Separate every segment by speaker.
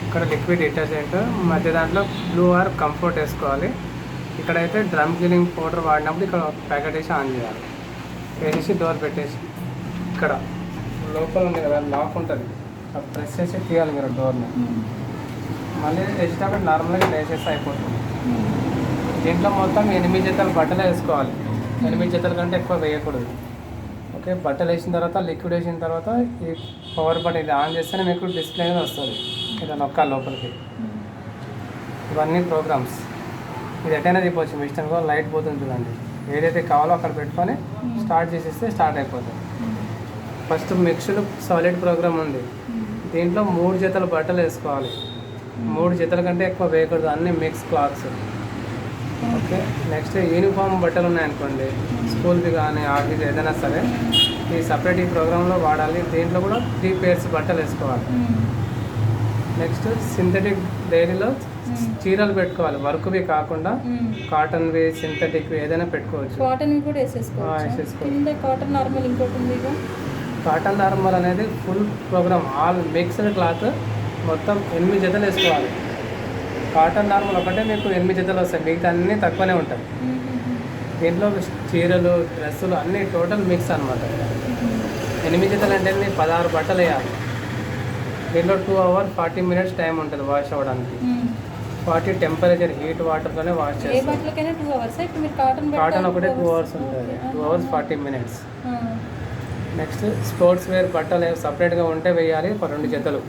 Speaker 1: ఇక్కడ liquid detergent మధ్య దాంట్లో బ్లూ ఆర్ కంఫర్ట్ వేసుకోవాలి. ఇక్కడైతే డ్రమ్ క్లీనింగ్ పౌడర్ వాడినప్పుడు ఇక్కడ ప్యాకెట్ వేసి ఆన్ చేయాలి. వేసేసి డోర్ పెట్టేసి ఇక్కడ లోపల ఉంది కదా లాక్ ఉంటుంది, ప్రెస్ చేసి తీయాలి మీరు డోర్ని. మళ్ళీ వేసేటప్పుడు నార్మల్గా వేసేసి అయిపోతుంది. దీంట్లో మొత్తం 8 జతలు బట్టలు వేసుకోవాలి. 8 జతల కంటే ఎక్కువ వేయకూడదు. ఓకే, బట్టలు వేసిన తర్వాత లిక్విడ్ వేసిన తర్వాత ఈ పవర్ బటన్ ఇది ఆన్ చేస్తేనే మీకు డిస్ప్లే అనేది వస్తుంది. ఇలా నొక్కాలి లోపలికి. ఇవన్నీ ప్రోగ్రామ్స్. ఇది ఎటైనా తిప్పవచ్చు, మీ ఇష్టం కూడా లైట్ పోతుంది చూడండి. ఏదైతే కావాలో అక్కడ పెట్టుకొని స్టార్ట్ చేసేస్తే స్టార్ట్ అయిపోతుంది. ఫస్ట్ మిక్స్డ్ సాలిడ్ ప్రోగ్రామ్ ఉంది. దీంట్లో 3 జతలు బట్టలు వేసుకోవాలి. 3 జతల కంటే ఎక్కువ వేయకూడదు, అన్ని mix clothes. Okay, next uniform బట్టలు ఉన్నాయనుకోండి, స్కూల్కి కానీ ఆఫీస్ ఏదైనా సరే, ఈ సపరేట్ ఈ ప్రోగ్రాంలో వాడాలి. దీంట్లో కూడా 3 పేర్స్ బట్టలు వేసుకోవాలి. నెక్స్ట్ సింథటిక్ డైరీలో చీరలు పెట్టుకోవాలి. వర్క్వి కాకుండా కాటన్వి, సింథటిక్వి ఏదైనా పెట్టుకోవచ్చు.
Speaker 2: కాటన్వి కూడా వేసేసుకోవాలి. కాటన్ నార్మల్ ఇంకోటి ఉంది.
Speaker 1: కాటన్ నార్మల్ అనేది full programme, all mixed cloth మొత్తం 8 జతలు వేసుకోవాలి. కాటన్ నార్మల్ ఒకటే మీకు 8 జతలు వస్తాయి, మిగతా అన్నీ తక్కువనే ఉంటాయి. దీంట్లో చీరలు, డ్రెస్సులు అన్నీ టోటల్ మిక్స్ అనమాట. 8 జతలు అంటే 16 బట్టలు వేయాలి. దీంట్లో 2 hours 40 minutes టైం ఉంటుంది వాష్ అవ్వడానికి. 40 టెంపరేచర్ హీట్ వాటర్లోనే వాష్ చేస్తాం. కాటన్ ఒకటే 2 hours ఉంటుంది, 2 hours 40 minutes. Next sportswear బట్టలు సపరేట్గా ఉంటే వేయాలి 2 జతలు.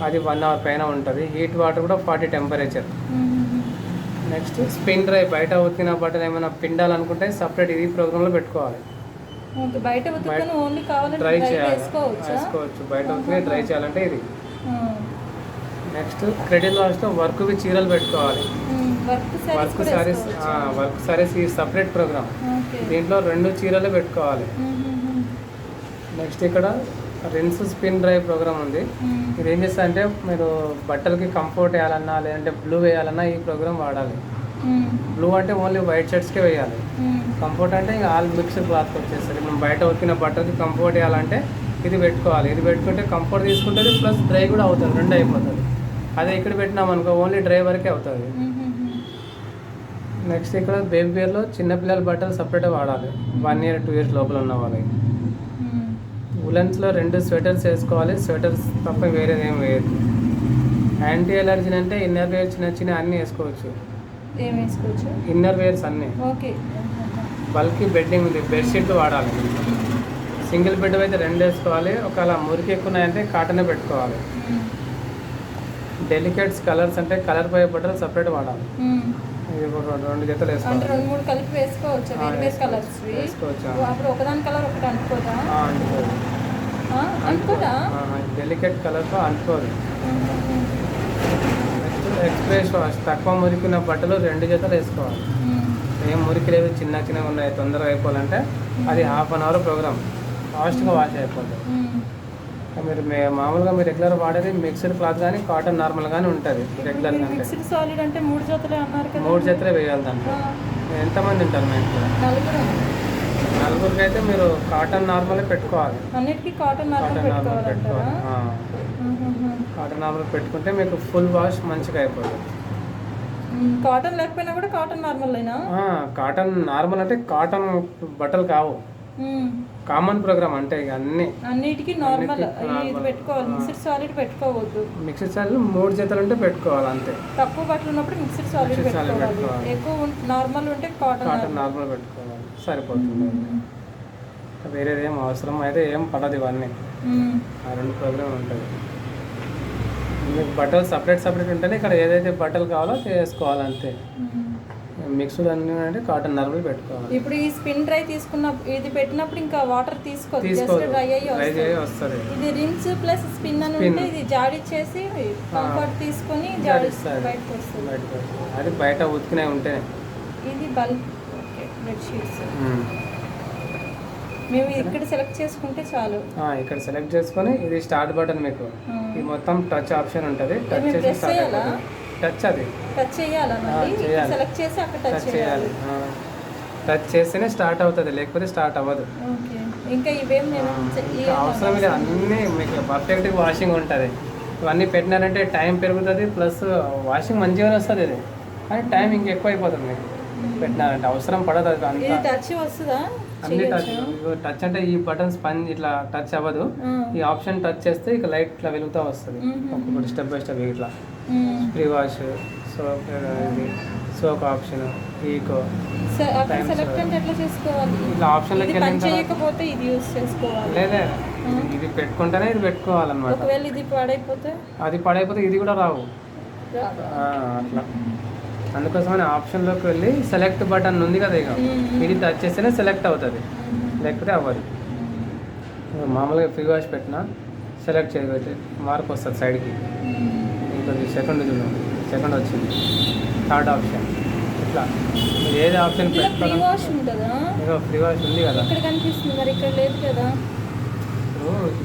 Speaker 1: అది 1 hour పైన ఉంటుంది. హీట్ వాటర్ కూడా 40 టెంపరేచర్. నెక్స్ట్ స్పిన్ డ్రై, బయట ఉతికిన బట్టలు ఏమైనా పిండాలనుకుంటే సపరేట్ ఇది ప్రోగ్రాంలో పెట్టుకోవాలి. డ్రై చేసుకోవచ్చు, బయట ఉతికి డ్రై చేయాలంటే ఇది. నెక్స్ట్ క్రెడిట్ లాస్ట్లో వర్క్కి చీరలు పెట్టుకోవాలి. వర్క్ సారీస్ ఈ సపరేట్ ప్రోగ్రామ్. దీంట్లో 2 చీరలు పెట్టుకోవాలి. నెక్స్ట్ ఇక్కడ రిన్స్ స్పిన్ డ్రై ప్రోగ్రామ్ ఉంది. ఇది ఏం చేస్తా అంటే మీరు బట్టలకి కంఫర్ట్ వేయాలన్నా లేదంటే బ్లూ వేయాలన్నా ఈ ప్రోగ్రామ్ వాడాలి. బ్లూ అంటే ఓన్లీ వైట్ షర్ట్స్కే వేయాలి. కంఫర్ట్ అంటే ఇంకా ఆల్ మిక్స్డ్ క్లాత్కి వచ్చేస్తుంది. మనం బయట ఉతికిన బట్టలకి కంఫర్ట్ వేయాలంటే ఇది పెట్టుకోవాలి. ఇది పెట్టుకుంటే కంఫర్ట్ తీసుకుంటుంది, ప్లస్ డ్రై కూడా అవుతుంది, 2 అయిపోతుంది. అదే ఇక్కడ పెట్టినాం అనుకో ఓన్లీ డ్రై వరకే అవుతుంది. నెక్స్ట్ ఇక్కడ బేబీ వేర్లో చిన్నపిల్లల బట్టలు సపరేట్గా వాడాలి. 1 year 2 years లోపల ఉన్న వాళ్ళకి. ఉలెన్స్లో 2 స్వెటర్స్ వేసుకోవాలి. స్వెటర్స్ తప్ప వేరేది ఏం వేయదు. యాంటీ ఎలర్జీ అంటే ఇన్నర్ వేర్ చిన్న అన్నీ వేసుకోవచ్చు. ఇన్నర్ వేర్స్ అన్నీ. బల్కీ బెడ్డింగ్ ఉంది, బెడ్షీట్ వాడాలి. సింగిల్ బెడ్ అయితే 2 వేసుకోవాలి. ఒకవేళ మురికి ఎక్కువ ఉన్నాయంటే కాటనే పెట్టుకోవాలి. డెలికేట్స్ కలర్స్ అంటే కలర్ పై బట్టలు సపరేట్ వాడాలి. 2 జతలు
Speaker 2: వేసుకోవచ్చు.
Speaker 1: డెలికేట్ కలర్తో అంటుకోదు. నెక్స్ట్ ఎక్స్ప్రెస్ వాష్, తక్కువ మురికిన బట్టలు 2 జతలు వేసుకోవాలి. ఏం మురికి లేదు, చిన్నగా ఉన్నాయి, తొందరగా అయిపోవాలంటే అది 1/2 hour ప్రోగ్రామ్. ఫాస్ట్గా వాష్ అయిపోతుంది. మీరు మామూలుగా మీరు రెగ్యులర్ వాడేది మిక్స్డ్ క్లాత్ కానీ కాటన్ నార్మల్ కానీ ఉంటుంది. రెగ్యులర్
Speaker 2: అంటే
Speaker 1: 3 జతలే వేయాలి. దాంట్లో ఎంతమంది ఉంటారు మా ఇంట్లో? 4 అయితే మీరు కాటన్ నార్మల్ పెట్టుకోవాలి. కాటన్ నార్మల్ పెట్టుకోవాలి. కాటన్ నార్మల్ పెట్టుకుంటే మీకు ఫుల్ వాష్ మంచిగా అయిపోతుంది.
Speaker 2: కాటన్ లేకపోయినా కూడా కాటన్ నార్మల్ అయినా?
Speaker 1: కాటన్ నార్మల్ అంటే కాటన్ బట్టలు కావు, కామన్ ప్రోగ్రామ్ అంటే ఇక
Speaker 2: అన్నిటికీ నార్మల్ పెట్టుకోవాలి. మిక్స్డ్ సాలిడ్ పెట్టుకోవద్దు.
Speaker 1: మిక్స్డ్ సాలిడ్ 3 జతలు ఉంటే పెట్టుకోవాలి అంతే.
Speaker 2: తక్కువ బట్టలు ఉన్నప్పుడు మిక్స్డ్ సాలిడ్ పెట్టుకోవాలి. ఎక్కువ నార్మల్ ఉంటే కాటన్
Speaker 1: నార్మల్ పెట్టుకోవాలి, సరిపోతుంది. వేరేది ఏం అవసరం అయితే ఏం పడదు. ఇవన్నీ ఆ 2 ప్రోగ్రామ్ ఉంటుంది. మీకు బట్టలు సపరేట్ ఉంటేనే ఇక్కడ ఏదైతే బట్టలు కావాలో చేసుకోవాలి అంతే. మిక్స్డ్ అన్ని అంటే కాటన్ నార్మల్ పెట్టుకోవాలి.
Speaker 2: ఇప్పుడు ఈ స్పిన్ డ్రై తీసుకున్న ఇది పెట్టినప్పుడు ఇంకా వాటర్ తీసుకోవాలి, డ్రై అయ్యి వస్తుంది. ఇది రిన్స్ ప్లస్ స్పిన్ అని ఉంటే ఇది జాడిచ్చేసి కంఫర్ట్ తీసుకొని బయటకు వస్తుంది.
Speaker 1: అది బయట ఉతికినే ఉంటే
Speaker 2: ఇది బల్క్ బెడ్ షీట్స్. మేము ఇక్కడ సెలెక్ట్ చేసుకుంటే చాలు.
Speaker 1: ఇక్కడ సెలెక్ట్ చేసుకొని ఇది స్టార్ట్ బటన్, మీకు ఇది మొత్తం టచ్ ఆప్షన్ ఉంటుంది. టచ్ చేసి టచ్ చేయాలి.
Speaker 2: సెలెక్ట్ చేసి అక్కడ టచ్ చేయాలి.
Speaker 1: టచ్ చేస్తేనే స్టార్ట్ అవుతుంది, లేకపోతే స్టార్ట్ అవ్వదు.
Speaker 2: ఇంకా ఇవేం
Speaker 1: అవసరం లేదు, అన్నీ మీకు పర్ఫెక్ట్గా వాషింగ్ ఉంటుంది. ఇవన్నీ పెట్టినారంటే టైం పెరుగుతుంది, ప్లస్ వాషింగ్ మంచిగానే వస్తుంది ఇది, కానీ టైం ఇంకెక్కువ అయిపోతుంది మీకు పెట్టినారంటే. అవసరం పడదు అది అంతా.
Speaker 2: ఇది టచ్ వస్తుందా?
Speaker 1: అన్ని టచ్ అంటే ఈ బటన్ స్పంజ్ ఇట్లా టచ్ అవ్వదు, ఈ ఆప్షన్ టచ్ చేస్తే ఇక లైట్ ఇట్లా వెలుగుతూ వస్తుంది ఒక్కొక్కటి స్టెప్ బై స్టెప్. ఇట్లా ప్రీ వాష్, సోప్, ఇది సోప్ ఆప్షన్, ఈకో
Speaker 2: సెలెక్ట్ అంటే ఎట్లా చేసుకోవాలి?
Speaker 1: ఇట్లా ఆప్షన్లోకి
Speaker 2: ఇది పని చేయకపోతే ఇది యూస్ చేసుకోవాలి.
Speaker 1: లేదే, ఇది పెట్టుకుంటేనే ఇది పెట్టుకోవాలన్నమాట.
Speaker 2: ఒకవేళ ఇది పాడైపోతే
Speaker 1: అది పడైపోతే ఇది కూడా రావు అట్లా. అందుకోసమని ఆప్షన్లోకి వెళ్ళి సెలెక్ట్ బటన్ ఉంది కదా, ఇక ఇది టచ్ చేస్తేనే సెలెక్ట్ అవుతుంది, లేకపోతే అవ్వదు. మామూలుగా ఫ్రీ వాష్ పెట్టినా సెలెక్ట్ చేయవచ్చు, మార్క్ వస్తుంది సైడ్కి. ఇంకా సెకండ్ చూడండి, సెకండ్ వచ్చింది, థర్డ్ ఆప్షన్. ఇట్లా మీరు ఏది ఆప్షన్
Speaker 2: ఫ్రీ
Speaker 1: పెట్టుకోవాలి.
Speaker 2: వాష్ ఉంటుందా?
Speaker 1: ఇక ఫ్రీ వాష్ ఉంది కదా,
Speaker 2: ఇక్కడ కనిపిస్తుంది, మరి ఇక్కడ లేదు కదా.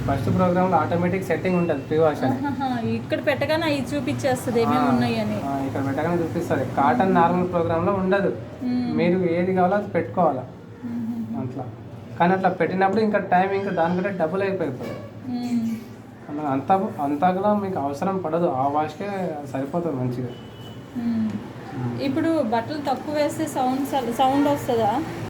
Speaker 1: ఫస్ట్ ప్రోగ్రామ్లో ఆటోమేటిక్ సెట్టింగ్ ఉంటుంది ఫ్రీ వాష్ అని.
Speaker 2: ఇక్కడ పెట్టగానే అవి చూపించేస్తుంది ఏమేమి ఉన్నాయని.
Speaker 1: ఇక్కడ పెట్టగానే చూపిస్తుంది. కాటన్ నార్మల్ ప్రోగ్రాంలో ఉండదు, మీరు ఏది కావాలో అది పెట్టుకోవాలా అట్లా. కానీ అట్లా పెట్టినప్పుడు ఇంకా టైం ఇంకా దానికంటే డబుల్ అయిపోతుంది. అంతా కూడా మీకు అవసరం పడదు, ఆ వాష్కే సరిపోతుంది మంచిగా.
Speaker 2: ఇప్పుడు బట్టలు తక్కువ వేస్తే సౌండ్ వస్తుందా?